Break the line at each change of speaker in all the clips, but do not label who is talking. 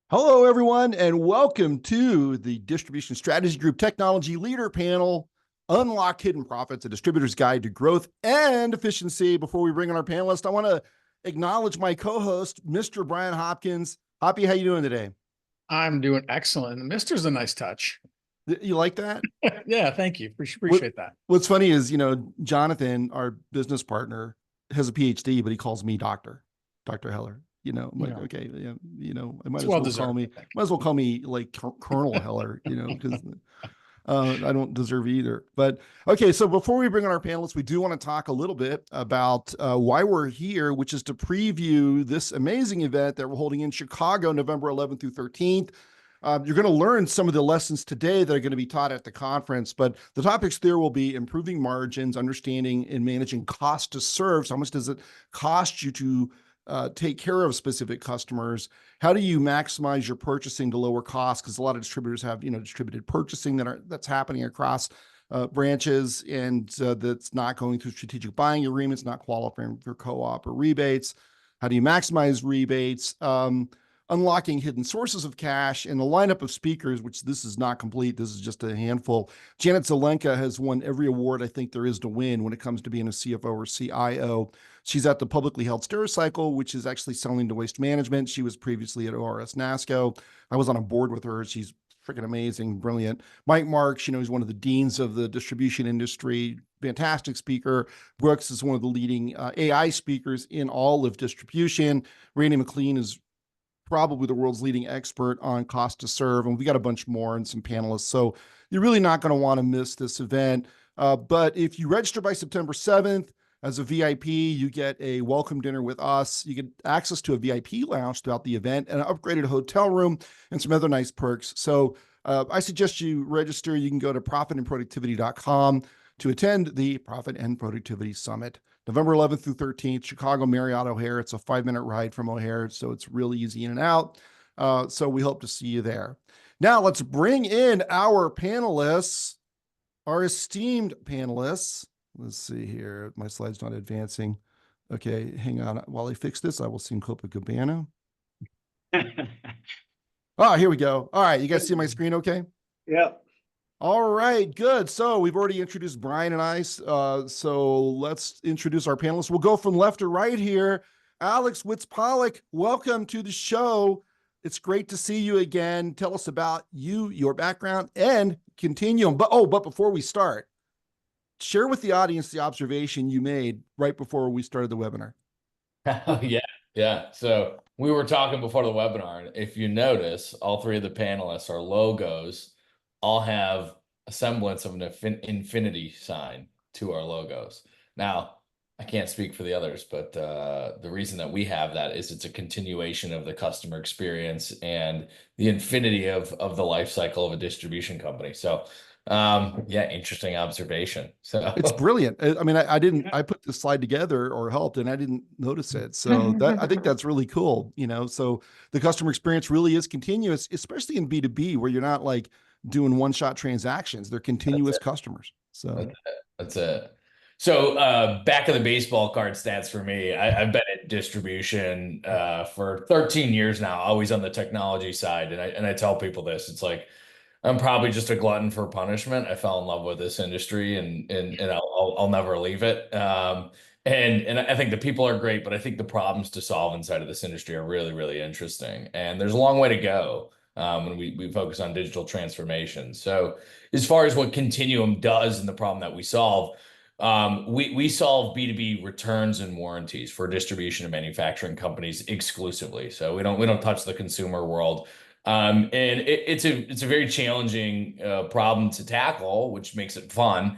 Hello, everyone, and welcome to the Distribution Strategy Group Technology Leader Panel, Unlock Hidden Profits, a distributor's guide to growth and efficiency. Before we bring on our panelist, I want to acknowledge my co-host, Mr. Brian Hopkins. Hoppy, how you doing today?
I'm doing excellent. Mister's a nice touch.
You like that?
Yeah, thank you.
What,
Appreciate that.
what's funny is, Jonathan, our business partner, has a PhD, but he calls me Dr. Heller. I'm like,
Yeah,
okay, yeah, I might
it's
as
well
well call
deserved,
me,
I think.
might as well call me like Colonel Heller, because I don't deserve either. But okay, so before we bring on our panelists, we do want to talk a little bit about why we're here, which is to preview this amazing event that we're holding in Chicago, November 11th through 13th. You're going to learn some of the lessons today that are going to be taught at the conference, but the topics there will be improving margins, understanding and managing cost to serve. So how much does it cost you to take care of specific customers? How do you maximize your purchasing to lower costs? Because a lot of distributors have, distributed purchasing that's happening across branches, and that's not going through strategic buying agreements, not qualifying for co-op or rebates. How do you maximize rebates? Unlocking hidden sources of cash, and the lineup of speakers, which this is not complete. This is just a handful. Janet Zelenka has won every award I think there is to win when it comes to being a CFO or CIO. She's at the publicly held Stericycle, which is actually selling to Waste Management. She was previously at ORS NASCO. I was on a board with her. She's freaking amazing, brilliant. Mike Marks, he's one of the deans of the distribution industry, fantastic speaker. Brooks is one of the leading AI speakers in all of distribution. Randy McLean is probably the world's leading expert on cost to serve. And we got a bunch more and some panelists. So you're really not going to want to miss this event. But if you register by September 7th as a VIP, you get a welcome dinner with us. You get access to a VIP lounge throughout the event and an upgraded hotel room and some other nice perks. So I suggest you register. You can go to profitandproductivity.com to attend the Profit and Productivity Summit. November 11th through 13th, Chicago Marriott O'Hare. It's a 5-minute ride from O'Hare, so it's really easy in and out. So we hope to see you there. Now let's bring in our panelists, our esteemed panelists. Let's see here. My slide's not advancing. Okay, hang on. While I fix this, I will sing Copacabana. Here we go. All right, you guys see my screen okay?
Yep.
All right, good. So we've already introduced Brian and I. So let's introduce our panelists. We'll go from left to right here. Alex Witz-Pollock, welcome to the show. It's great to see you again. Tell us about you, your background, and Continuum. But before we start, share with the audience the observation you made right before we started the webinar.
Oh, yeah. So we were talking before the webinar. If you notice, all three of the panelists, our logos, all have a semblance of an infinity sign to our logos. Now, I can't speak for the others, but the reason that we have that is it's a continuation of the customer experience and the infinity of the life cycle of a distribution company. So yeah, interesting observation. So
it's brilliant. I mean, I put the slide together or helped, and I didn't notice it. So I think that's really cool. So the customer experience really is continuous, especially in B2B, where you're not like doing one-shot transactions. They're continuous customers. So
that's it. So back of the baseball card stats for me. I've been in distribution for 13 years now, always on the technology side. And I tell people this, it's like, I'm probably just a glutton for punishment. I fell in love with this industry and I'll never leave it. And I think the people are great, but I think the problems to solve inside of this industry are really, really interesting. And there's a long way to go when we focus on digital transformation. So as far as what Continuum does and the problem that we solve, we solve B2B returns and warranties for distribution and manufacturing companies exclusively. So we don't touch the consumer world. And it's a very challenging problem to tackle, which makes it fun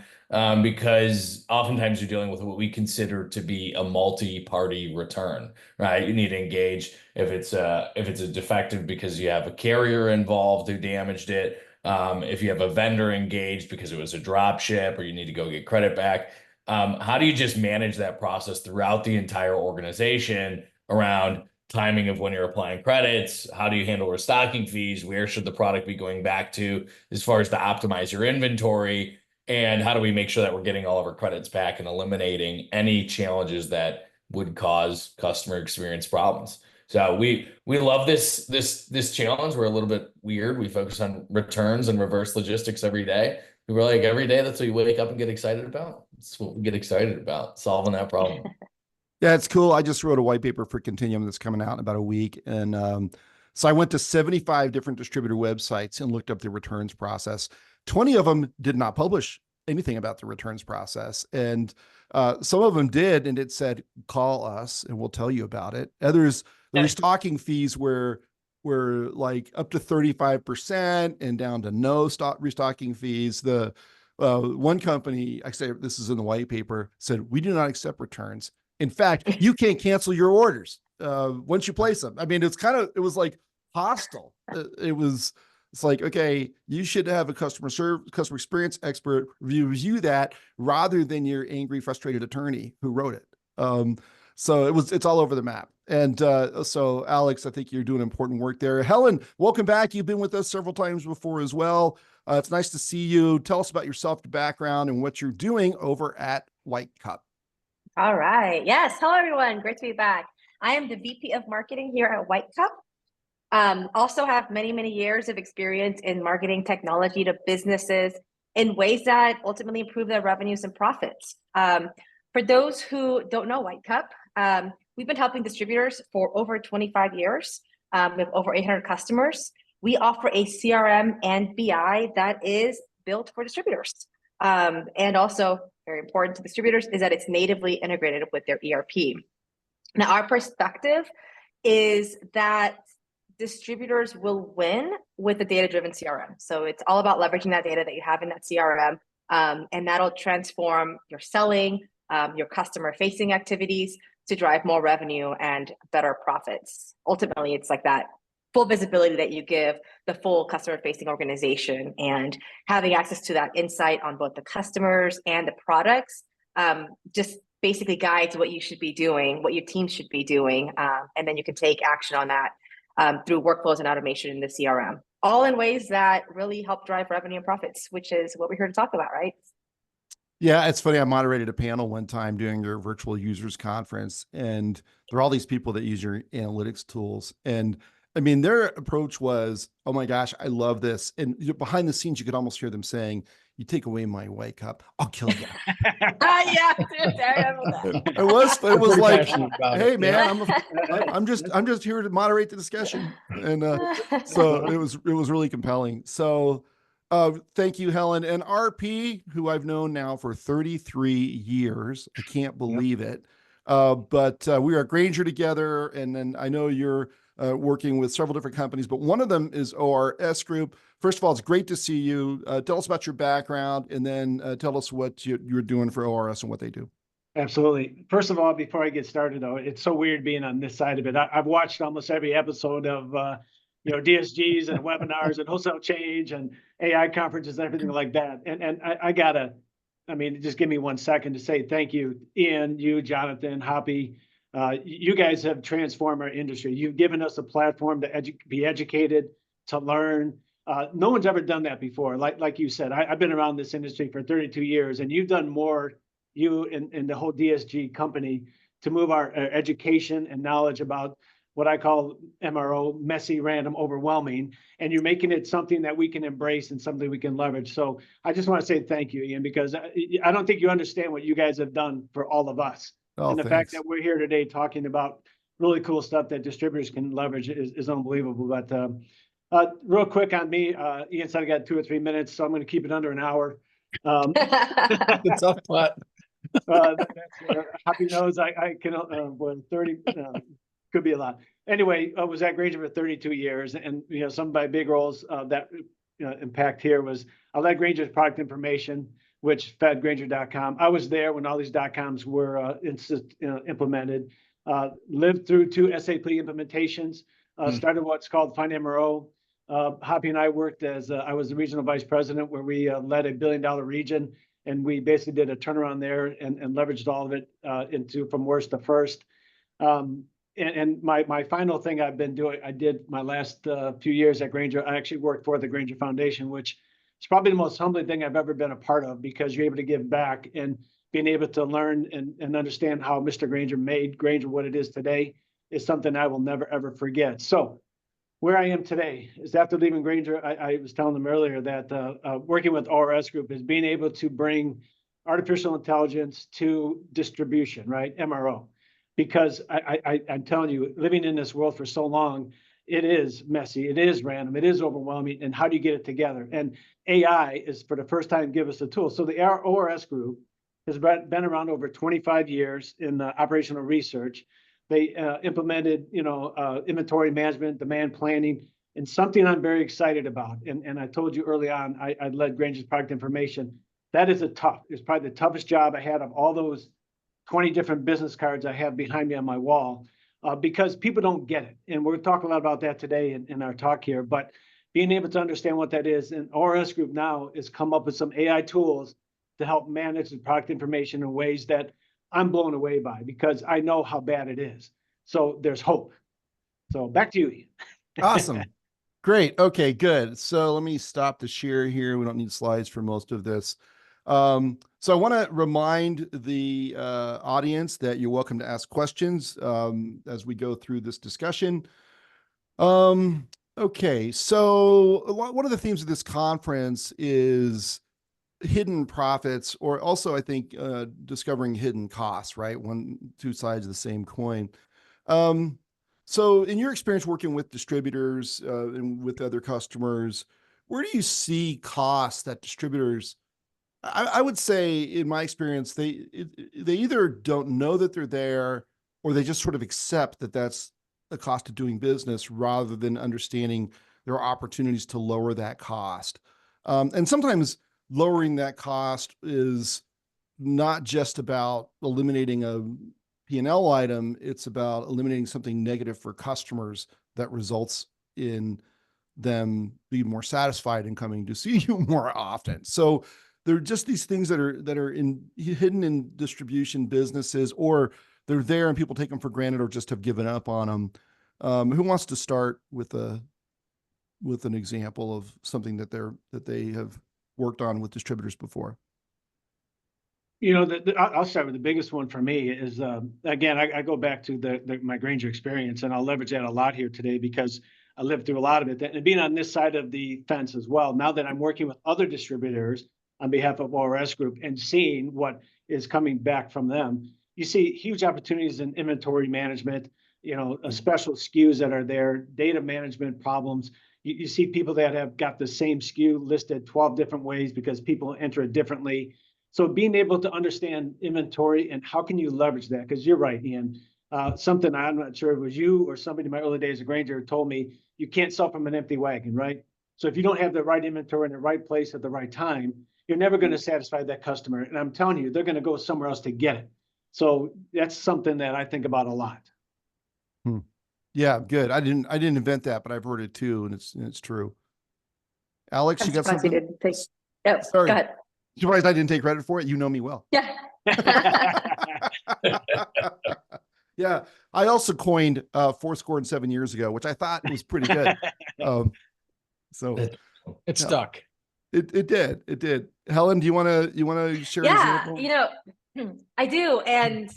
because oftentimes you're dealing with what we consider to be a multi-party return, right? You need to engage if it's a defective because you have a carrier involved who damaged it. If you have a vendor engaged because it was a drop ship or you need to go get credit back. How do you just manage that process throughout the entire organization around timing of when you're applying credits? How do you handle restocking fees? Where should the product be going back to as far as to optimize your inventory? And how do we make sure that we're getting all of our credits back and eliminating any challenges that would cause customer experience problems? So we love this challenge. We're a little bit weird. We focus on returns and reverse logistics every day. We're like every day, that's what you wake up and get excited about. That's what we get excited about, solving that problem.
Yeah, it's cool. I just wrote a white paper for Continuum that's coming out in about a week. And so I went to 75 different distributor websites and looked up the returns process. 20 of them did not publish anything about the returns process. And some of them did, and it said, call us and we'll tell you about it. Others, the restocking fees were like up to 35% and down to no restocking fees. The one company, I say this is in the white paper, said, we do not accept returns. In fact, you can't cancel your orders once you place them. I mean, it was like hostile. It's like, okay, you should have a customer experience expert review that rather than your angry, frustrated attorney who wrote it. So it's all over the map. And so Alex, I think you're doing important work there. Helen, welcome back. You've been with us several times before as well. It's nice to see you. Tell us about yourself, your background, and what you're doing over at White Cup.
All right. Yes. Hello, everyone. Great to be back. I am the VP of Marketing here at White Cup. Also have many, many years of experience in marketing technology to businesses in ways that ultimately improve their revenues and profits. For those who don't know White Cup, we've been helping distributors for over 25 years. We have over 800 customers. We offer a CRM and BI that is built for distributors. And also, very important to distributors, is that it's natively integrated with their ERP. Now, our perspective is that distributors will win with a data-driven CRM. So it's all about leveraging that data that you have in that CRM, and that'll transform your selling, your customer-facing activities to drive more revenue and better profits. Ultimately, it's like that full visibility that you give the full customer-facing organization, and having access to that insight on both the customers and the products just basically guides what you should be doing, what your team should be doing, and then you can take action on that through workflows and automation in the CRM, all in ways that really help drive revenue and profits, which is what we're here to talk about, right?
Yeah, it's funny. I moderated a panel one time during their virtual users conference, and there are all these people that use your analytics tools. And I mean, their approach was, oh my gosh, I love this. And behind the scenes, you could almost hear them saying, you take away my White Cup, I'll kill you.
Yeah, dude, I remember that.
It was like, hey man,
Yeah.
I'm just here to moderate the discussion. And so it was really compelling. So thank you, Helen. And RP, who I've known now for 33 years. I can't believe it. But we are at Grainger together. And then I know you're working with several different companies, but one of them is ORS Group. First of all, it's great to see you. Tell us about your background, and then tell us what you're doing for ORS and what they do.
Absolutely. First of all, before I get started, though, it's so weird being on this side of it. I've watched almost every episode of DSGs and webinars and wholesale change and AI conferences and everything like that. And I gotta, just give me 1 second to say thank you, Ian, you, Jonathan, Hoppy. You guys have transformed our industry. You've given us a platform to be educated, to learn. No one's ever done that before. Like you said, I've been around this industry for 32 years, and you've done more, you and the whole DSG company, to move our education and knowledge about what I call MRO, messy, random, overwhelming, and you're making it something that we can embrace and something we can leverage. So I just want to say thank you, Ian, because I don't think you understand what you guys have done for all of us.
Oh,
and the
thanks.
fact that we're here today talking about really cool stuff that distributors can leverage is unbelievable. But real quick on me, Ian said I got 2 or 3 minutes, so I'm going to keep it under an hour.
It's a putt.
Happy knows I can, 30, could be a lot. Anyway, I was at Grainger for 32 years, and some of my big roles that impact here was I led Grainger's product information, which fed Grainger.com. I was there when all these .coms were implemented. Lived through 2 SAP implementations. Started what's called Find MRO. Hoppy and I worked as I was the regional vice president, where we led a $1 billion region, and we basically did a turnaround there and leveraged all of it from worst to first. And my final thing I've been doing, I did my last few years at Grainger. I actually worked for the Grainger Foundation, which is probably the most humbling thing I've ever been a part of, because you're able to give back and being able to learn and understand how Mr. Grainger made Grainger what it is today. is something I will never, ever forget. So where I am today is after leaving Grainger, I was telling them earlier that working with ORS Group is being able to bring artificial intelligence to distribution, right? MRO. Because I'm telling you, living in this world for so long, it is messy, it is random, it is overwhelming, and how do you get it together? And AI is for the first time give us a tool. So the ORS Group has been around over 25 years in operational research. They implemented, inventory management, demand planning, and something I'm very excited about. And I told you early on, I led Grainger's product information. That is it's probably the toughest job I had of all those 20 different business cards I have behind me on my wall, because people don't get it. And we're talking a lot about that today in our talk here, but being able to understand what that is. And ORS Group now has come up with some AI tools to help manage the product information in ways that I'm blown away by, because I know how bad it is. So there's hope. So back to you, Ian.
Awesome. Great. Okay, good. So let me stop the share here. We don't need slides for most of this. So I want to remind the audience that you're welcome to ask questions as we go through this discussion. Okay, so one of the themes of this conference is hidden profits, or also I think discovering hidden costs, right? Two sides of the same coin. So in your experience working with distributors and with other customers, where do you see costs that distributors, I would say in my experience, they either don't know that they're there, or they just sort of accept that that's the cost of doing business rather than understanding there are opportunities to lower that cost. And sometimes lowering that cost is not just about eliminating a P&L item, it's about eliminating something negative for customers that results in them being more satisfied and coming to see you more often. So there are just these things that are hidden in distribution businesses, or they're there and people take them for granted or just have given up on them. Who wants to start with an example of something that they have worked on with distributors before?
I'll start with the biggest one for me is, again, I go back to my Grainger experience, and I'll leverage that a lot here today because I lived through a lot of it. And being on this side of the fence as well, now that I'm working with other distributors on behalf of ORS Group and seeing what is coming back from them, you see huge opportunities in inventory management, special SKUs that are there, data management problems. You see people that have got the same SKU listed 12 different ways because people enter it differently. So being able to understand inventory and how can you leverage that? Because you're right, Ian. Something I'm not sure it was you or somebody in my early days at Grainger told me, you can't sell from an empty wagon, right? So if you don't have the right inventory in the right place at the right time, you're never going to satisfy that customer. And I'm telling you, they're going to go somewhere else to get it. So that's something that I think about a lot.
Yeah, good. I didn't invent that, but I've heard it too, and it's true. Alex, you got something?
You didn't take... Oh,
sorry.
Go ahead.
Surprised I didn't take credit for it. You know me well.
Yeah.
Yeah. I also coined 7 years ago, which I thought was pretty good. So
it stuck.
It did. Helen, do you want to share an example?
I do. And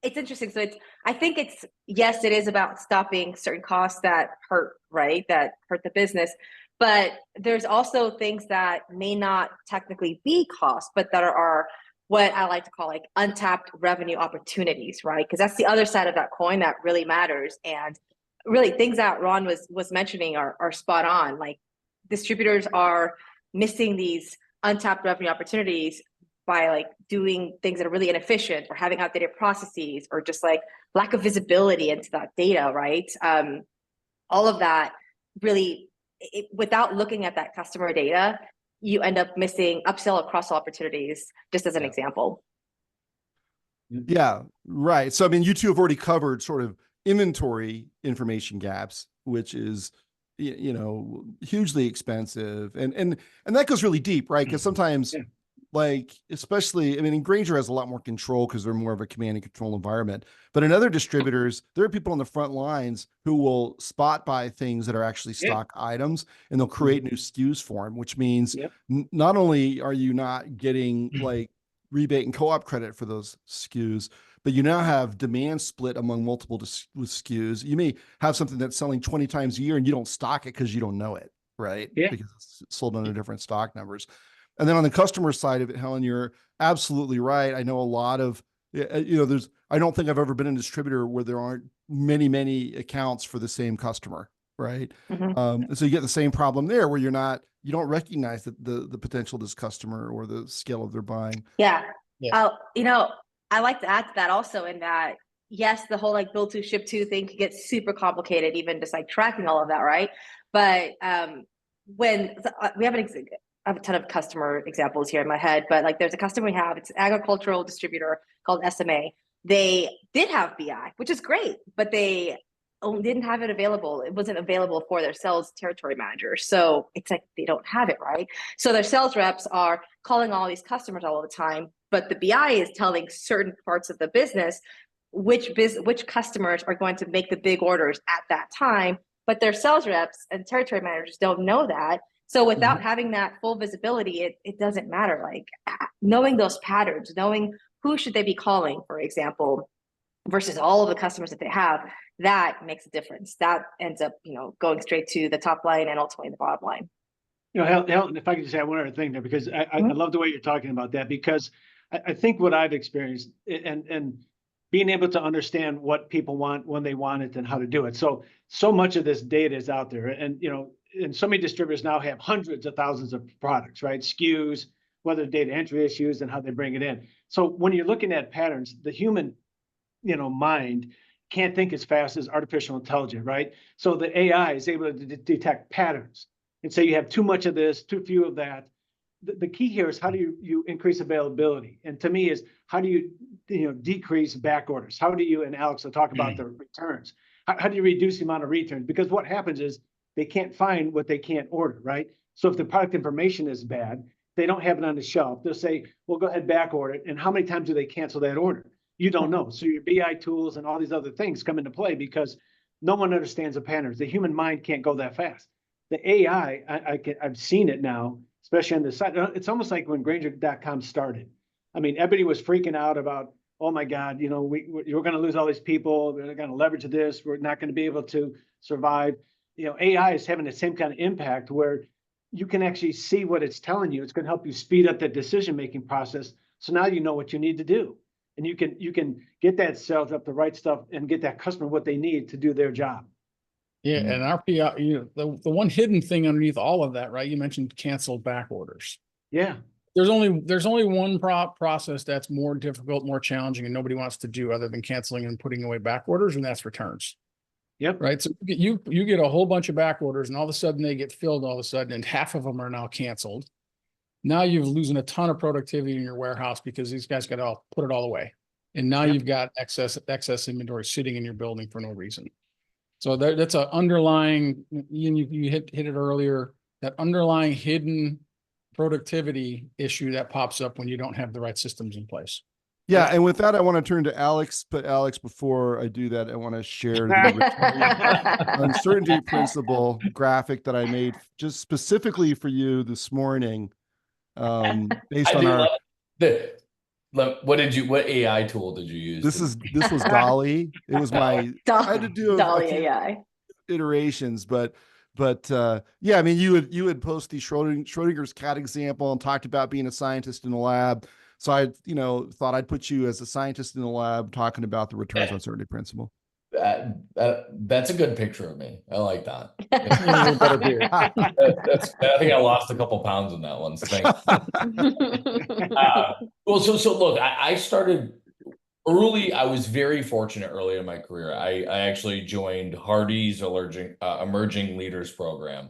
it's interesting. So I think yes, it is about stopping certain costs that hurt, right? That hurt the business. But there's also things that may not technically be costs, but that are what I like to call like untapped revenue opportunities, right? Because that's the other side of that coin that really matters. And really things that Ron was mentioning are spot on. Like distributors are missing these untapped revenue opportunities by like doing things that are really inefficient or having outdated processes or just like lack of visibility into that data, right? All of that really, without looking at that customer data, you end up missing upsell or cross-sell opportunities, just as an example.
Yeah, right. So, I mean, you two have already covered sort of inventory information gaps, which is, hugely expensive. And that goes really deep, right? Because sometimes like, especially, I mean, Grainger has a lot more control because they're more of a command and control environment. But in other distributors, there are people on the front lines who will spot buy things that are actually stock items, and they'll create new SKUs for them, which means not only are you not getting like rebate and co-op credit for those SKUs, but you now have demand split among multiple SKUs. You may have something that's selling 20 times a year and you don't stock it because you don't know it, right?
Yeah.
Because it's sold under different stock numbers. And then on the customer side of it, Helen, you're absolutely right. I know a lot of, I don't think I've ever been in a distributor where there aren't many accounts for the same customer, right?
Mhm.
And so you get the same problem there where you don't recognize the potential of this customer or the scale of their buying.
Yeah.
Yeah.
I like to add to that also in that, yes, the whole like build to ship to thing can get super complicated, even just like tracking all of that, right? But when we have I have a ton of customer examples here in my head, but like there's a customer we have, it's an agricultural distributor called SMA. They did have BI, which is great, but they didn't have it available. It wasn't available for their sales territory managers. So it's like they don't have it, right? So their sales reps are calling all these customers all the time, but the BI is telling certain parts of the business which customers are going to make the big orders at that time, but their sales reps and territory managers don't know that. So without having that full visibility, it doesn't matter. Like knowing those patterns, knowing who should they be calling, for example, versus all of the customers that they have, that makes a difference. That ends up, going straight to the top line and ultimately the bottom line.
Helen, if I could just add one other thing there, because I love the way you're talking about that, because I think what I've experienced and being able to understand what people want when they want it and how to do it. So much of this data is out there, and and so many distributors now have hundreds of thousands of products, right? SKUs, whether data entry issues and how they bring it in. So when you're looking at patterns, the human, mind can't think as fast as artificial intelligence, right? So the AI is able to detect patterns and say you have too much of this, too few of that. The key here is how do you increase availability? And to me is how do you decrease back orders? How do you, and Alex will talk about the returns. How do you reduce the amount of returns? Because what happens is they can't find what they can't order, right? So if the product information is bad, they don't have it on the shelf. They'll say, well, go ahead, back order it. And how many times do they cancel that order? You don't know. So your BI tools and all these other things come into play because no one understands the patterns. The human mind can't go that fast. The AI, I've seen it now, especially on the site. It's almost like when Grainger.com started. I mean, everybody was freaking out about, oh my God, we're going to lose all these people. We're going to leverage this. We're not going to be able to survive. AI is having the same kind of impact where you can actually see what it's telling you. It's going to help you speed up the decision-making process. So now you know what you need to do. And you can get that sales up the right stuff and get that customer what they need to do their job.
Yeah, and our PR, the one hidden thing underneath all of that, right? You mentioned canceled back orders.
Yeah.
There's only one process that's more difficult, more challenging, and nobody wants to do other than canceling and putting away back orders, and that's returns.
Yep.
Right. So you get a whole bunch of back orders, and all of a sudden they get filled all of a sudden, and half of them are now canceled. Now you're losing a ton of productivity in your warehouse because these guys got to put it all away. And now you've got excess inventory sitting in your building for no reason. So that's an underlying, you hit it earlier, that underlying hidden productivity issue that pops up when you don't have the right systems in place.
Yeah, and with that, I want to turn to Alex. But Alex, before I do that, I want to share the uncertainty principle graphic that I made just specifically for you this morning. Based on our
what AI tool did you use?
This was Dolly. It was my I had to do
Dolly AI
iterations, but yeah, I mean you would post the Schrodinger's cat example and talked about being a scientist in the lab. So I thought I'd put you as a scientist in the lab talking about the returns uncertainty principle.
That's a good picture of me. I like that. I think I lost a couple pounds in that one. Well, so look, I started early. I was very fortunate early in my career. I actually joined Hardy's Emerging Leaders Program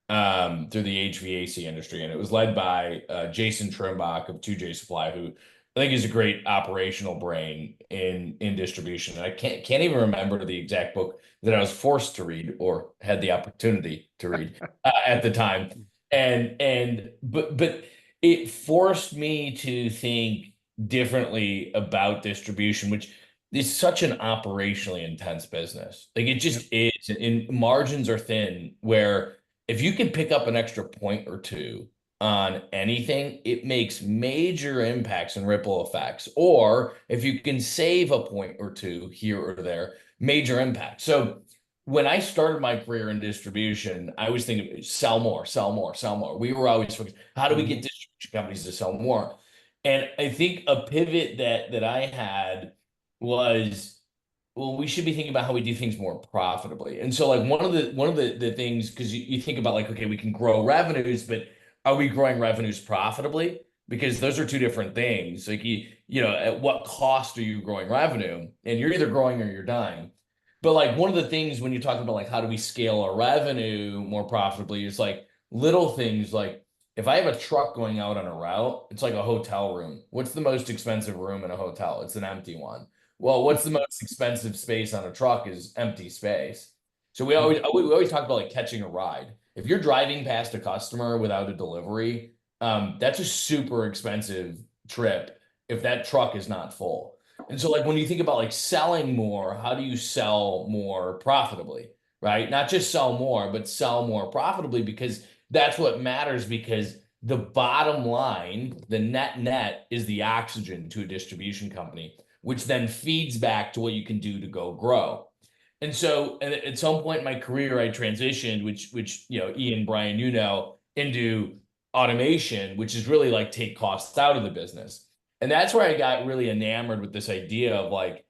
through the HVAC industry, and it was led by Jason Trimbach of 2J Supply, who I think is a great operational brain in distribution. And I can't even remember the exact book that I was forced to read or had the opportunity to read at the time. But it forced me to think differently about distribution, which is such an operationally intense business. Like it just is, and margins are thin, where if you can pick up an extra point or two on anything, it makes major impacts and ripple effects. Or if you can save a point or two here or there, major impact. So when I started my career in distribution, I was thinking sell more, sell more, sell more. We were always focused, how do we get distribution companies to sell more? And I think a pivot that I had was, well, we should be thinking about how we do things more profitably. And so like one of the things, because you think about like, okay, we can grow revenues, but are we growing revenues profitably? Because those are two different things. Like you know, at what cost are you growing revenue? And you're either growing or you're dying. But like one of the things when you're talking about like how do we scale our revenue more profitably is like little things like if I have a truck going out on a route, it's like a hotel room. What's the most expensive room in a hotel? It's an empty one. Well, what's the most expensive space on a truck is empty space. So we always talk about like catching a ride. If you're driving past a customer without a delivery, that's a super expensive trip if that truck is not full. And so like when you think about like selling more, how do you sell more profitably, right? Not just sell more, but sell more profitably because that's what matters because the bottom line, the net is the oxygen to a distribution company, which then feeds back to what you can do to go grow. And so at some point in my career, I transitioned, which you know, Ian, Brian, you know, into automation, which is really like take costs out of the business. And that's where I got really enamored with this idea of like,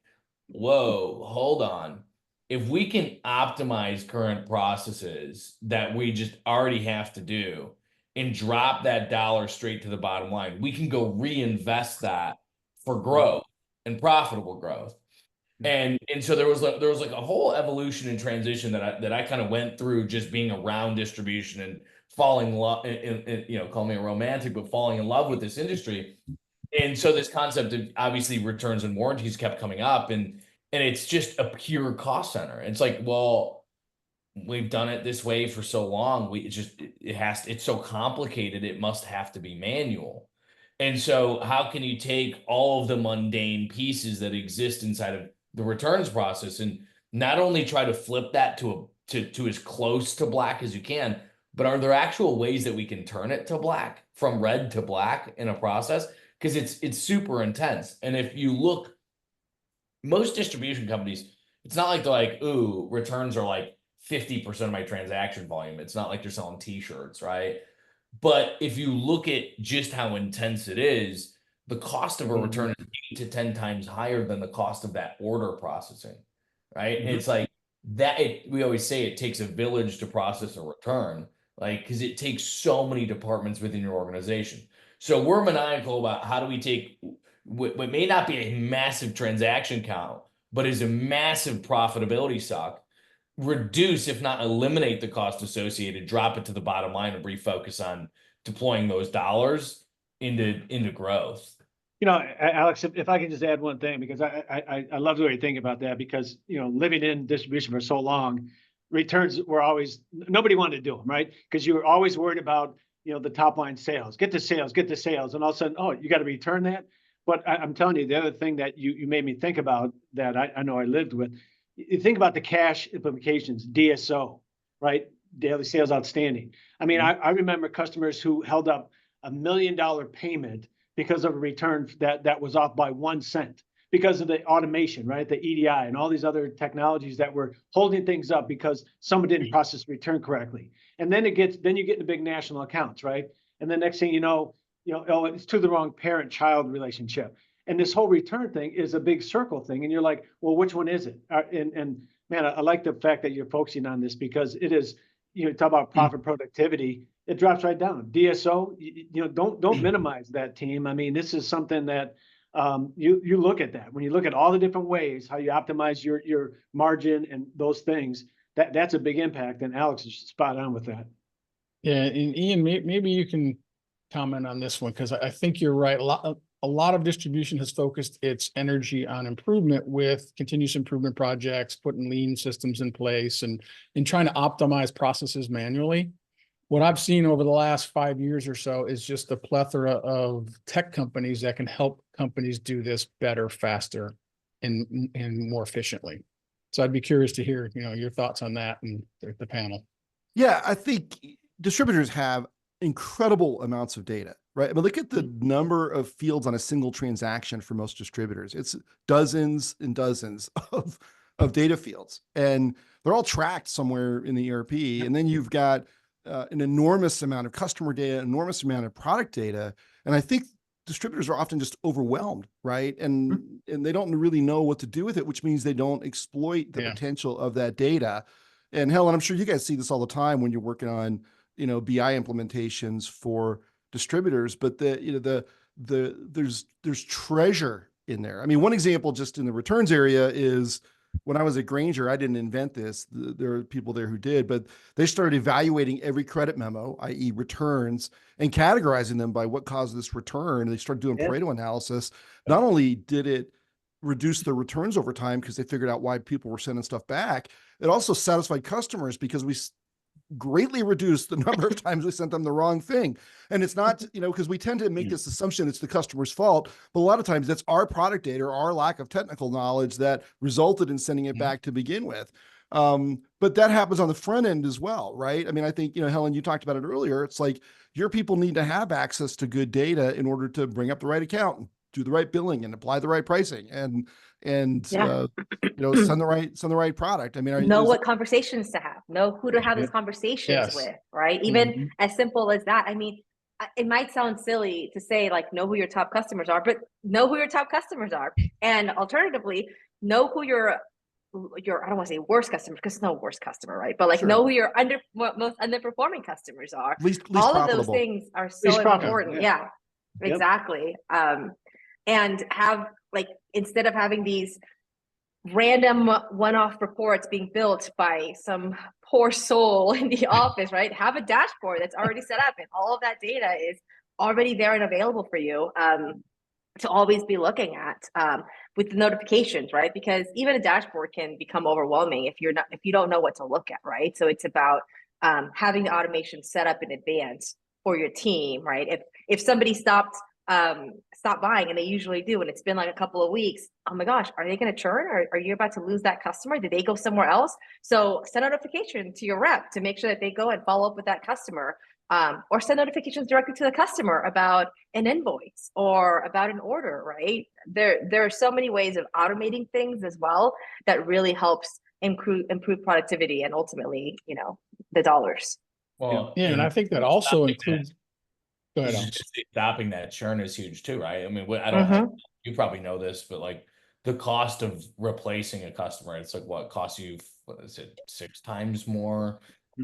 whoa, hold on. If we can optimize current processes that we just already have to do and drop that dollar straight to the bottom line, we can go reinvest that for growth and profitable growth. And so there was like a whole evolution and transition that I kind of went through just being around distribution and falling in love, you know, call me a romantic, but falling in love with this industry. And so this concept of obviously returns and warranties kept coming up, and it's just a pure cost center. It's like, well, we've done it this way for so long. It's so complicated. It must have to be manual. And so how can you take all of the mundane pieces that exist inside of the returns process and not only try to flip that to as close to black as you can, but are there actual ways that we can turn it to black, from red to black in a process? Because it's super intense. And if you look, most distribution companies, it's not like they're like, ooh, returns are like 50% of my transaction volume. It's not like they're selling t-shirts, right? But if you look at just how intense it is, the cost of a return is 8 to 10 times higher than the cost of that order processing, right? And it's like that. We always say it takes a village to process a return, like because it takes so many departments within your organization. So we're maniacal about how do we take what may not be a massive transaction count, but is a massive profitability suck, reduce, if not eliminate the cost associated, drop it to the bottom line and refocus on deploying those dollars into growth.
You know, Alex, if I can just add one thing, because I love the way you think about that, because, you know, living in distribution for so long, returns were always, nobody wanted to do them, right? Because you were always worried about, you know, the top line sales, get the sales. And all of a sudden, oh, you got to return that. But I'm telling you, the other thing that you made me think about that I know I lived with, you think about the cash implications, DSO, right? Daily sales outstanding. I mean, I remember customers who held up $1 million payment because of a return that was off by 1 cent because of the automation, right? The EDI and all these other technologies that were holding things up because someone didn't process return correctly. And then you get into big national accounts, right? And the next thing you know, oh, it's to the wrong parent-child relationship. And this whole return thing is a big circle thing. And you're like, well, which one is it? And man, I like the fact that you're focusing on this because it is, you know, talk about profit productivity, it drops right down. DSO, you know, don't minimize that, team. I mean, this is something that you look at that. When you look at all the different ways, how you optimize your margin and those things, that's a big impact. And Alex is spot on with that.
Yeah, and Ian, maybe you can comment on this one, because I think you're right. A lot of distribution has focused its energy on improvement with continuous improvement projects, putting lean systems in place and trying to optimize processes manually. What I've seen over the last 5 years or so is just a plethora of tech companies that can help companies do this better, faster, and more efficiently. So I'd be curious to hear, you know, your thoughts on that and the panel.
Yeah, I think distributors have incredible amounts of data, right? I mean, look at the number of fields on a single transaction for most distributors. It's dozens and dozens of data fields, and they're all tracked somewhere in the ERP. And then you've got an enormous amount of customer data, enormous amount of product data. And I think distributors are often just overwhelmed, right? And they don't really know what to do with it, which means they don't exploit the potential of that data. And Helen, I'm sure you guys see this all the time when you're working on, BI implementations for distributors, but there's treasure in there. I mean, one example just in the returns area is when I was at Grainger, I didn't invent this. There are people there who did, but they started evaluating every credit memo, i.e. returns, and categorizing them by what caused this return. And they started doing Pareto analysis. Not only did it reduce the returns over time because they figured out why people were sending stuff back, it also satisfied customers because we greatly reduced the number of times we sent them the wrong thing. And it's not, because we tend to make this assumption it's the customer's fault, but a lot of times that's our product data or our lack of technical knowledge that resulted in sending it back to begin with. But that happens on the front end as well, right? I mean, I think, Helen, you talked about it earlier. It's like your people need to have access to good data in order to bring up the right account and do the right billing and apply the right pricing and send the right product. I mean,
know what conversations to have, know who to have these conversations with, right? Even as simple as that. I mean, it might sound silly to say like, know who your top customers are, but know who your top customers are. And alternatively, know who your I don't want to say worst customers because it's no worst customer, right? But like know who your most underperforming customers are.
Least
all
profitable.
Of those things are so important. Yeah, exactly. And have like, instead of having these random one-off reports being built by some poor soul in the office, right? Have a dashboard that's already set up and all of that data is already there and available for you to always be looking at with the notifications, right? Because even a dashboard can become overwhelming if you don't know what to look at, right? So it's about having the automation set up in advance for your team, right? If somebody stopped buying, and they usually do, and it's been like a couple of weeks, oh my gosh, are they going to churn? Or are you about to lose that customer? Did they go somewhere else? So send a notification to your rep to make sure that they go and follow up with that customer, or send notifications directly to the customer about an invoice or about an order, right? There are so many ways of automating things as well that really helps improve productivity and ultimately, the dollars.
Well,
and I think that also includes. Go ahead.
Stopping that churn is huge too, right? I mean, you probably know this, but like the cost of replacing a customer, it's like what costs you, 6 times more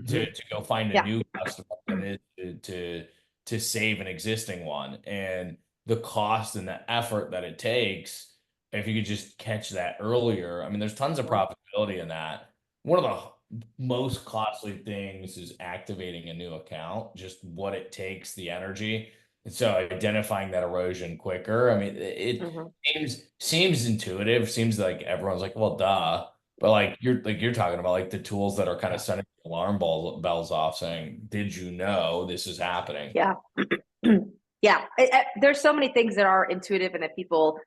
to go find a new customer than it is to save an existing one. And the cost and the effort that it takes, if you could just catch that earlier, I mean, there's tons of profitability in that. One of the most costly things is activating a new account, just what it takes, the energy. And so identifying that erosion quicker, I mean, it seems intuitive, seems like everyone's like, well, duh. But like you're talking about like the tools that are kind of sending alarm bells off saying, did you know this is happening?
Yeah. There's so many things that are intuitive and that people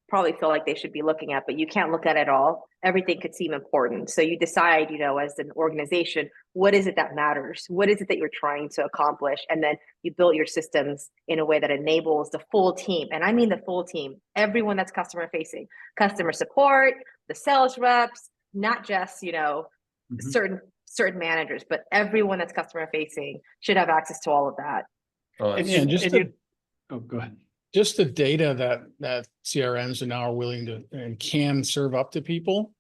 probably feel like they should be looking at, but you can't look at it all. Everything could seem important. So you decide, as an organization, what is it that matters? What is it that you're trying to accomplish? And then you build your systems in a way that enables the full team. And I mean the full team, everyone that's customer facing, customer support, the sales reps, not just, certain managers, but everyone that's customer facing should have access to all of that.
Oh,
go ahead.
Just the data that CRMs now are willing to and can serve up to people,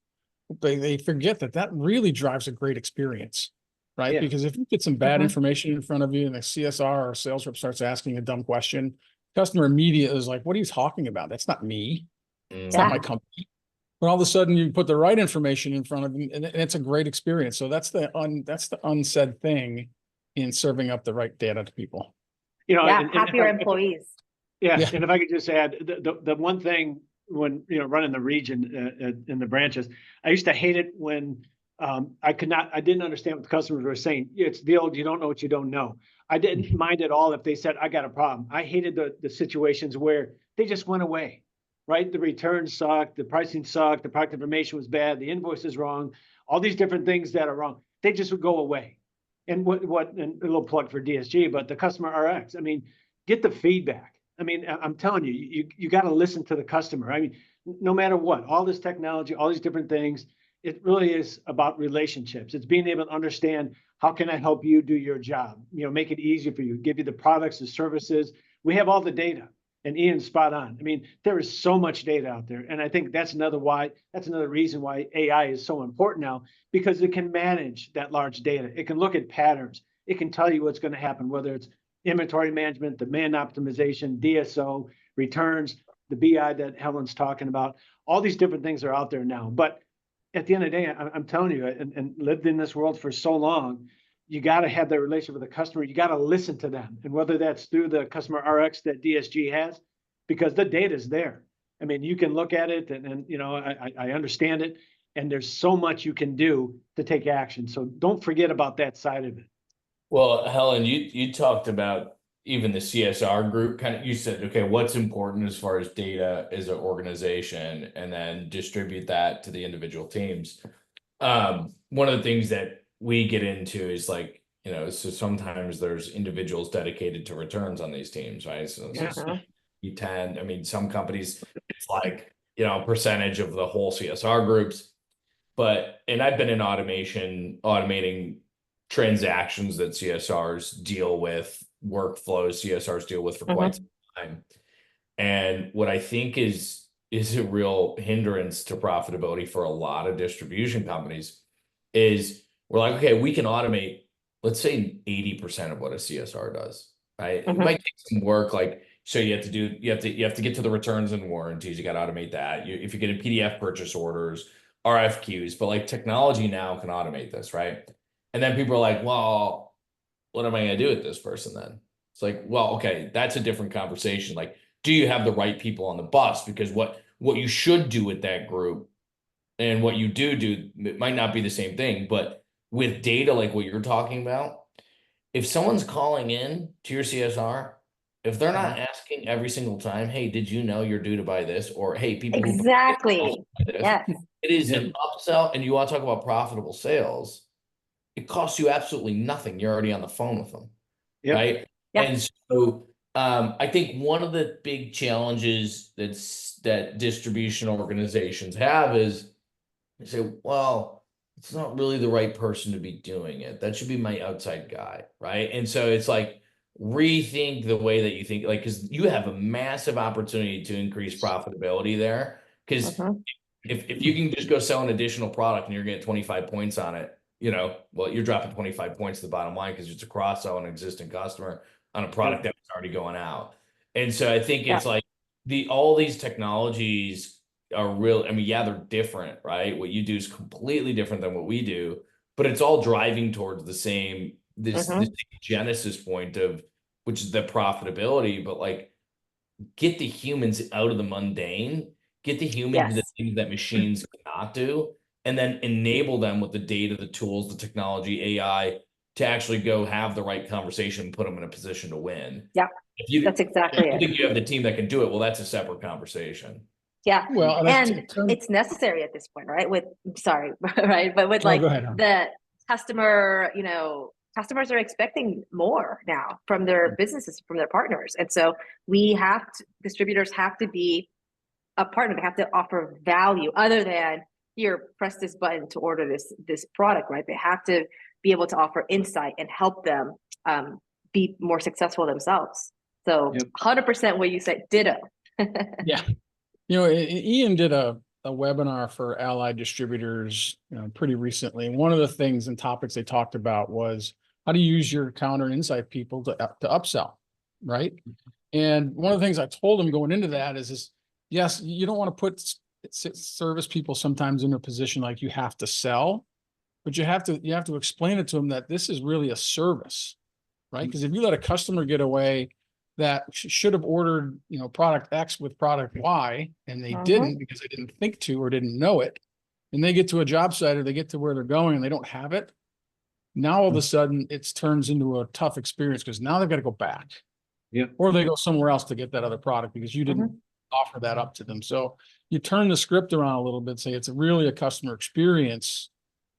they forget that really drives a great experience, right? Yeah. Because if you get some bad information in front of you and the CSR or sales rep starts asking a dumb question, customer immediately is like, what are you talking about? That's not me. It's not my company. But all of a sudden you put the right information in front of them and it's a great experience. So that's the unsaid thing in serving up the right data to people.
Happier employees.
Yeah, and if I could just add, the one thing when running the region in the branches, I used to hate it when I didn't understand what the customers were saying. It's the old, you don't know what you don't know. I didn't mind at all if they said, I got a problem. I hated the situations where they just went away, right? The returns sucked, the pricing sucked, the product information was bad, the invoice is wrong, all these different things that are wrong. They just would go away. and and a little plug for DSG, but the customer RX, I mean, get the feedback. I mean, I'm telling you, you got to listen to the customer. I mean, no matter what, all this technology, all these different things, it really is about relationships. It's being able to understand, how can I help you do your job? You know, make it easier for you, give you the products, the services. We have all the data, and Ian's spot on. I mean, there is so much data out there. And I think that's another reason why AI is so important now, because it can manage that large data. It can look at patterns. It can tell you what's going to happen, whether it's inventory management, demand optimization, DSO, returns, the BI that Helen's talking about. All these different things are out there now. But at the end of the day, I'm telling you, and lived in this world for so long, you got to have that relationship with the customer. You got to listen to them. And whether that's through the customer RX that DSG has, because the data is there. I mean, you can look at it and you know, I understand it. And there's so much you can do to take action. So don't forget about that side of it.
Well, Helen, you talked about even the CSR group, kind of, you said, okay, what's important as far as data as an organization, and then distribute that to the individual teams. One of the things that we get into is like, you know, so sometimes there's individuals dedicated to returns on these teams, right? So you tend, I mean, some companies, it's like, you know, a percentage of the whole CSR groups, and I've been in automating transactions that CSRs deal with, workflows CSRs deal with for quite some time. And what I think is a real hindrance to profitability for a lot of distribution companies is we're like, okay, we can automate, let's say 80% of what a CSR does, right? It might take some work, like, so you have to get to the returns and warranties. You got to automate that. If you get a PDF purchase orders, RFQs, but like technology now can automate this, right? And then people are like, well, what am I going to do with this person then? It's like, well, okay, that's a different conversation. Like, do you have the right people on the bus? Because what you should do with that group and what you do, it might not be the same thing, but with data like what you're talking about, if someone's calling in to your CSR, if they're not asking every single time, hey, did you know you're due to buy this? Or, hey, people
exactly.
Yes. It is an upsell, and you want to talk about profitable sales. It costs you absolutely nothing. You're already on the phone with them, right? Yeah. And so I think one of the big challenges that distribution organizations have is they say, well, it's not really the right person to be doing it. That should be my outside guy, right? And so it's like, rethink the way that you think, like, because you have a massive opportunity to increase profitability there. Because if you can just go sell an additional product and you're getting 25 points on it, you know, well, you're dropping 25 points to the bottom line because it's a cross sell an existing customer on a product that was already going out. And so I think it's like all these technologies are real. I mean, yeah, they're different, right? What you do is completely different than what we do, but it's all driving towards the same, this genesis point of, which is the profitability, but like, get the humans out of the mundane, get the humans to the things that machines cannot do, and then enable them with the data, the tools, the technology, AI, to actually go have the right conversation and put them in a position to win.
Yeah, that's exactly it.
I think you have the team that can do it. Well, that's a separate conversation.
Yeah, well, and it's necessary at this point, right? Right? But with like the customer, you know, customers are expecting more now from their businesses, from their partners. And so distributors have to be a partner. They have to offer value other than, here, press this button to order this product, right? They have to be able to offer insight and help them be more successful themselves. So 100% what you said, ditto.
Yeah. You know, Ian did a webinar for allied distributors, you know, pretty recently. And one of the things and topics they talked about was how to use your counter and insight people to upsell, right? And one of the things I told him going into that is yes, you don't want to put service people sometimes in a position like you have to sell, but you have to explain it to them that this is really a service, right? Because if you let a customer get away that should have ordered, you know, product X with product Y, and they didn't because they didn't think to or didn't know it, and they get to a job site or they get to where they're going and they don't have it, now all of a sudden it turns into a tough experience because now they've got to go back. Yeah. Or they go somewhere else to get that other product because you didn't offer that up to them. So you turn the script around a little bit, say it's really a customer experience